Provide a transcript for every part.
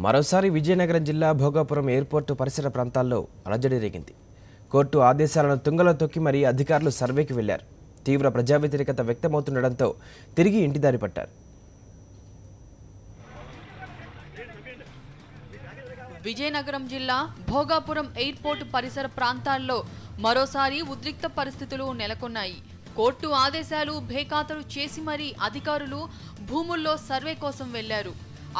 మరోసారి విజయనగరం జిల్లా భోగాపురం ఎయిర్పోర్టు పరిసర ప్రాంతాల్లో అలజడి రేగింది. కోర్టు ఆదేశాలను తుంగలో తొక్కి మరీ అధికారులు సర్వేకి వెళ్లారు. తీవ్ర ప్రజా వ్యతిరేకత వ్యక్తమవుతుండటంతో తిరిగి ఇంటిదారి పట్టారు. విజయనగరం జిల్లా భోగాపురం ఎయిర్పోర్టు పరిసర ప్రాంతాల్లో మరోసారి ఉద్రిక్త పరిస్థితులు నెలకొన్నాయి. కోర్టు ఆదేశాలు బేఖాతరు చేసి మరీ అధికారులు భూముల్లో సర్వే కోసం వెళ్లారు.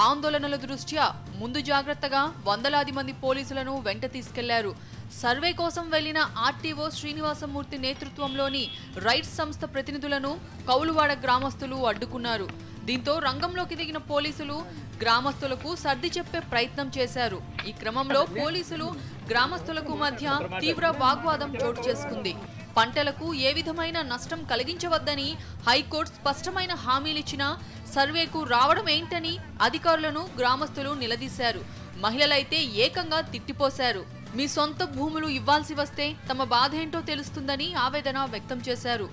ఆందోళనల దృష్ట్యా ముందు జాగ్రత్తగా వందలాది మంది పోలీసులను వెంట తీసుకెళ్లారు. సర్వే కోసం వెళ్లిన ఆర్టీఓ శ్రీనివాసమూర్తి నేతృత్వంలోని రైట్స్ సంస్థ ప్రతినిధులను కౌలువాడ గ్రామస్తులు అడ్డుకున్నారు. దీంతో రంగంలోకి దిగిన పోలీసులు గ్రామస్తులకు సర్ది చెప్పే ప్రయత్నం చేశారు. ఈ క్రమంలో పోలీసులు గ్రామస్తులకు మధ్య తీవ్ర వాగ్వాదం చోటు చేసుకుంది. పంటలకు ఏ విధమైన నష్టం కలిగించవద్దని హైకోర్టు స్పష్టమైన హామీలిచ్చినా సర్వేకు రావడం ఏంటని అధికారులను గ్రామస్తులు నిలదీశారు. మహిళలైతే ఏకంగా తిట్టిపోశారు. మీ సొంత భూములు ఇవ్వాల్సి వస్తే తమ బాధేంటో తెలుస్తుందని ఆవేదన వ్యక్తం చేశారు.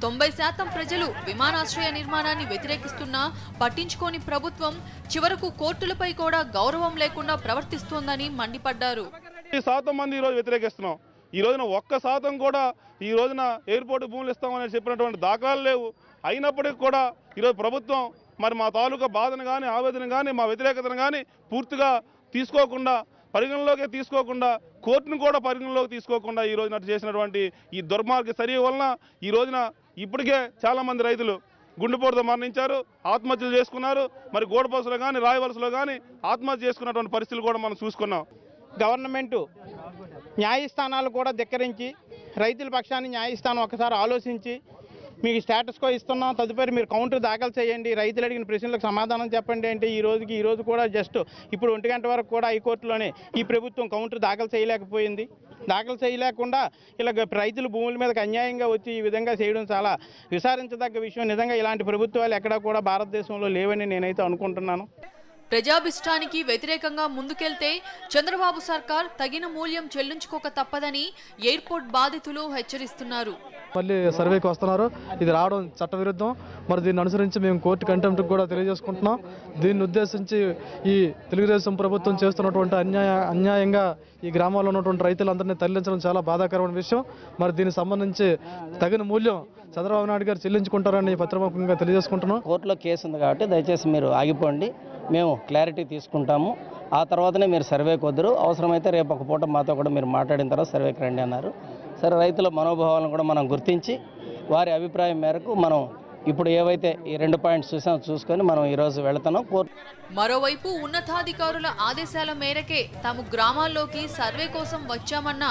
90% ప్రజలు విమానాశ్రయ నిర్మాణాన్ని వ్యతిరేకిస్తున్నా పట్టించుకోని ప్రభుత్వం చివరకు కోర్టులపై కూడా గౌరవం లేకుండా ప్రవర్తిస్తోందని మండిపడ్డారు. ఈ రోజున 1% కూడా ఈ రోజున ఎయిర్పోర్ట్ భూములు ఇస్తామని చెప్పినటువంటి దాఖలాలు లేవు. అయినప్పటికీ కూడా ఈరోజు ప్రభుత్వం మరి మా తాలూకా బాధను కానీ ఆవేదన కానీ మా వ్యతిరేకతను కానీ పూర్తిగా పరిగణలోకి తీసుకోకుండా కోర్టును కూడా పరిగణలోకి తీసుకోకుండా ఈ రోజున చేసినటువంటి ఈ దుర్మార్గ చర్య వలన ఈ రోజున ఇప్పటికే చాలామంది రైతులు గుండెపోటుతో మరణించారు, ఆత్మహత్యలు చేసుకున్నారు. మరి గోడపల్సలో కానీ రాయవలసలో కానీ ఆత్మహత్య చేసుకున్నటువంటి పరిస్థితులు కూడా మనం చూసుకున్నాం. గవర్నమెంటు న్యాయస్థానాలు కూడా ధిక్కరించి రైతుల పక్షాన్ని న్యాయస్థానం ఒకసారి ఆలోచించి మీకు స్టేటస్ కో ఇస్తున్నాం, తదుపరి మీరు కౌంటర్ దాఖలు చేయండి, రైతులు అడిగిన ప్రశ్నలకు సమాధానం చెప్పండి అంటే ఈ రోజు కూడా జస్ట్ ఇప్పుడు 1 గంట వరకు కూడా హైకోర్టులోనే ఈ ప్రభుత్వం కౌంటర్ దాఖలు చేయలేకపోయింది. దాఖలు చేయలేకుండా ఇలా రైతుల భూముల మీదకి అన్యాయంగా వచ్చి ఈ విధంగా చేయడం చాలా విచారించదగ్గ విషయం. నిజంగా ఇలాంటి ప్రభుత్వాలు ఎక్కడా కూడా భారతదేశంలో లేవని నేనైతే అనుకుంటున్నాను. ప్రజాభిష్టానికి వ్యతిరేకంగా ముందుకెళ్తే చంద్రబాబు సర్కార్ తగిన మూల్యం చెల్లించుకోక తప్పదని ఎయిర్పోర్ట్ బాధితులు హెచ్చరిస్తున్నారు. మళ్ళీ సర్వేకి వస్తున్నారు, ఇది రావడం చట్టవిరుద్ధం. మరి దీన్ని అనుసరించి మేము కోర్టు కంటెంప్ట్ కూడా తెలియజేసుకుంటున్నాం. దీన్ని ఉద్దేశించి ఈ తెలుగుదేశం ప్రభుత్వం చేస్తున్నటువంటి అన్యాయంగా ఈ గ్రామాల్లో ఉన్నటువంటి రైతులందరినీ తరలించడం చాలా బాధాకరమైన విషయం. మరి దీనికి సంబంధించి తగిన మూల్యం చంద్రబాబు నాయుడు గారు చెల్లించుకుంటారని పత్రముఖంగా తెలియజేసుకుంటున్నాం. కోర్టులో కేసు ఉంది కాబట్టి దయచేసి మీరు ఆగిపోండి, మేము క్లారిటీ తీసుకుంటాము. ఆ తర్వాతనే మీరు సర్వేకి వద్దరు, అవసరమైతే రేపు ఒక పూట మాతో కూడా మీరు మాట్లాడిన తర్వాత సర్వేకి రండి అన్నారు. సరే, రైతుల మనోభావాలను కూడా మనం గుర్తించి వారి అభిప్రాయం మేరకు మనం ఇప్పుడు ఏవైతే ఈ 2 పాయింట్స్ చూసుకొని మనం ఈరోజు వెళుతున్నాం. మరోవైపు ఉన్నతాధికారుల ఆదేశాల మేరకే తాము గ్రామాల్లోకి సర్వే కోసం వచ్చామన్న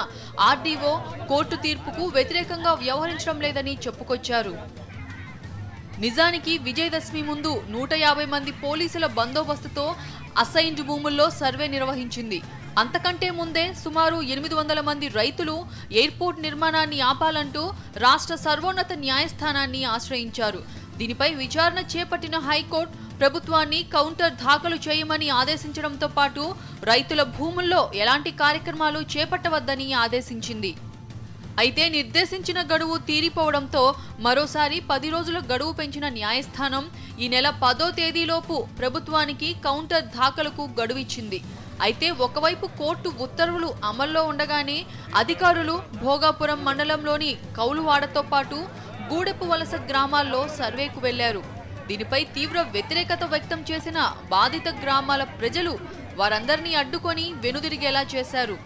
ఆర్డీఓ కోర్టు తీర్పుకు వ్యతిరేకంగా వ్యవహరించడం లేదని చెప్పుకొచ్చారు. నిజానికి విజయదశమి ముందు 150 మంది పోలీసుల బందోబస్తుతో అసైన్డ్ భూముల్లో సర్వే నిర్వహించింది. అంతకంటే ముందే సుమారు 800 మంది రైతులు ఎయిర్పోర్ట్ నిర్మాణాన్ని ఆపాలంటూ రాష్ట్ర సర్వోన్నత న్యాయస్థానాన్ని ఆశ్రయించారు. దీనిపై విచారణ చేపట్టిన హైకోర్టు ప్రభుత్వాన్ని కౌంటర్ దాఖలు చేయమని ఆదేశించడంతో పాటు రైతుల భూముల్లో ఎలాంటి కార్యక్రమాలు చేపట్టవద్దని ఆదేశించింది. అయితే నిర్దేశించిన గడువు తీరిపోవడంతో మరోసారి 10 రోజుల గడువు పెంచిన న్యాయస్థానం ఈ నెల 10వ తేదీలోపు ప్రభుత్వానికి కౌంటర్ దాఖలుకు గడువిచ్చింది. అయితే ఒకవైపు కోర్టు ఉత్తర్వులు అమల్లో ఉండగానే అధికారులు భోగాపురం మండలంలోని కౌలువాడతో పాటు గూడెపు వలస గ్రామాల్లో సర్వేకు వెళ్లారు. దీనిపై తీవ్ర వ్యతిరేకత వ్యక్తం చేసిన బాధిత గ్రామాల ప్రజలు వారందరినీ అడ్డుకొని వెనుదిరిగేలా చేశారు.